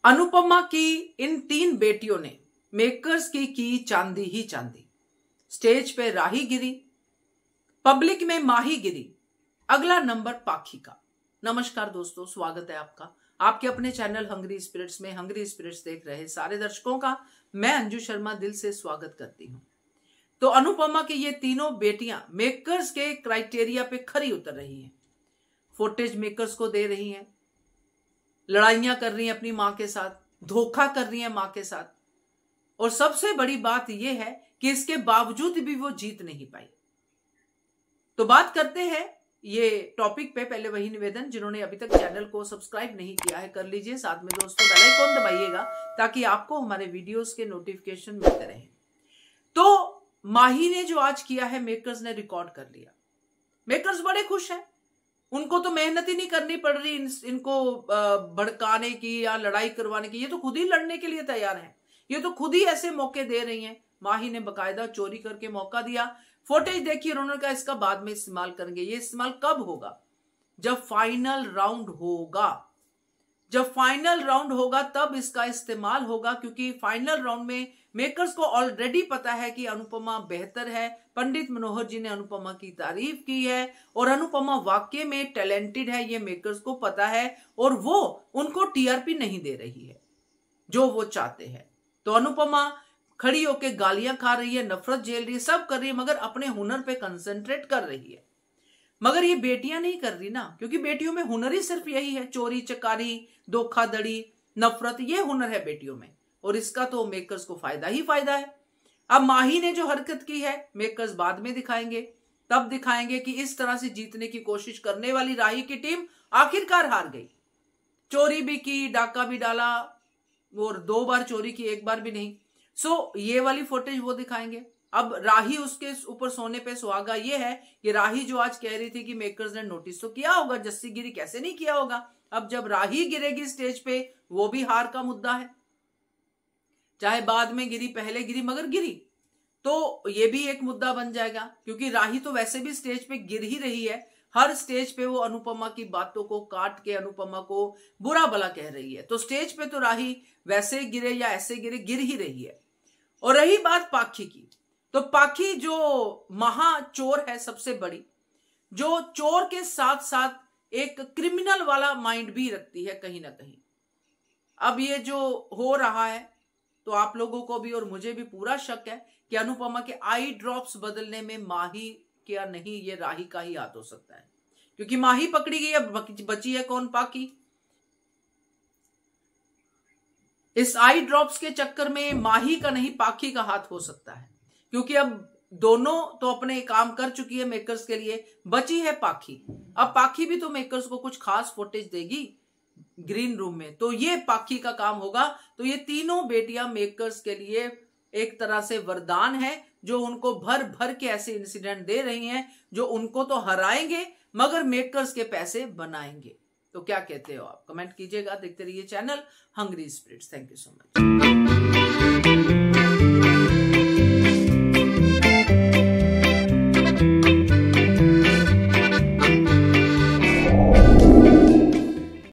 अनुपमा की इन 3 बेटियों ने मेकर्स की चांदी ही चांदी। स्टेज पे राही गिरी, पब्लिक में माही गिरी, अगला नंबर पाखी का। नमस्कार दोस्तों, स्वागत है आपका आपके अपने चैनल हंग्री स्पिरिट्स में। हंग्री स्पिरिट्स देख रहे सारे दर्शकों का मैं अंजू शर्मा दिल से स्वागत करती हूं। तो अनुपमा की ये तीनों बेटियां मेकर्स के क्राइटेरिया पे खरी उतर रही हैं। फुटेज मेकर्स को दे रही हैं, लड़ाइयां कर रही हैं अपनी मां के साथ, धोखा कर रही हैं मां के साथ, और सबसे बड़ी बात यह है कि इसके बावजूद भी वो जीत नहीं पाई। तो बात करते हैं ये टॉपिक पे। पहले वही निवेदन, जिन्होंने अभी तक चैनल को सब्सक्राइब नहीं किया है कर लीजिए, साथ में दोस्तों बेल आइकन दबाइएगा ताकि आपको हमारे वीडियोस के नोटिफिकेशन मिलते रहे। तो माही ने जो आज किया है, मेकर्स ने रिकॉर्ड कर लिया। मेकर्स बड़े खुश हैं, उनको तो मेहनत ही नहीं करनी पड़ रही इनको भड़काने की या लड़ाई करवाने की। ये तो खुद ही लड़ने के लिए तैयार हैं, ये तो खुद ही ऐसे मौके दे रही हैं। माही ने बकायदा चोरी करके मौका दिया। फुटेज देखिए, उन्होंने कहा इसका बाद में इस्तेमाल करेंगे। ये इस्तेमाल कब होगा? जब फाइनल राउंड होगा। जब फाइनल राउंड होगा तब इसका इस्तेमाल होगा, क्योंकि फाइनल राउंड में मेकर्स को ऑलरेडी पता है कि अनुपमा बेहतर है। पंडित मनोहर जी ने अनुपमा की तारीफ की है और अनुपमा वाकई में टैलेंटेड है, ये मेकर्स को पता है, और वो उनको टीआरपी नहीं दे रही है जो वो चाहते हैं। तो अनुपमा खड़ी होकर गालियां खा रही है, नफरत झेल रही है, सब कर रही है, मगर अपने हुनर पे कंसंट्रेट कर रही है। मगर ये बेटियां नहीं कर रही ना, क्योंकि बेटियों में हुनर ही सिर्फ यही है, चोरी चकारी, धोखाधड़ी, नफरत, ये हुनर है बेटियों में, और इसका तो मेकर्स को फायदा ही फायदा है। अब माही ने जो हरकत की है, मेकर्स बाद में दिखाएंगे, तब दिखाएंगे कि इस तरह से जीतने की कोशिश करने वाली राही की टीम आखिरकार हार गई। चोरी भी की, डाका भी डाला, और 2 बार चोरी की, 1 बार भी नहीं। सो ये वाली फुटेज वो दिखाएंगे। अब राही उसके ऊपर सोने पे सुहागा ये है कि राही जो आज कह रही थी कि मेकर्स ने नोटिस तो किया होगा, जस्सी गिरी कैसे नहीं किया होगा। अब जब राही गिरेगी स्टेज पे, वो भी हार का मुद्दा है। चाहे बाद में गिरी, पहले गिरी, मगर गिरी तो ये भी एक मुद्दा बन जाएगा, क्योंकि राही तो वैसे भी स्टेज पे गिर ही रही है। हर स्टेज पे वो अनुपमा की बातों को काट के अनुपमा को बुरा भला कह रही है। तो स्टेज पे तो राही वैसे गिरे या ऐसे गिरे, गिर ही रही है। और रही बात पाखी की, तो पाखी जो महाचोर है, सबसे बड़ी, जो चोर के साथ साथ एक क्रिमिनल वाला माइंड भी रखती है कहीं ना कहीं। अब ये जो हो रहा है, तो आप लोगों को भी और मुझे भी पूरा शक है कि अनुपमा के आई ड्रॉप्स बदलने में माही क्या नहीं, ये राही का ही हाथ हो सकता है, क्योंकि माही पकड़ी गई, अब बची है कौन? पाखी। इस आई ड्रॉप्स के चक्कर में माही का नहीं, पाखी का हाथ हो सकता है, क्योंकि अब दोनों तो अपने काम कर चुकी है मेकर्स के लिए, बची है पाखी। अब पाखी भी तो मेकर्स को कुछ खास फुटेज देगी ग्रीन रूम में, तो ये पाखी का काम होगा। तो ये तीनों बेटियां मेकर्स के लिए एक तरह से वरदान है, जो उनको भर भर के ऐसे इंसिडेंट दे रही हैं जो उनको तो हराएंगे मगर मेकर्स के पैसे बनाएंगे। तो क्या कहते हो आप? कमेंट कीजिएगा। देखते रहिए channel hungry spirits. Thank you so much.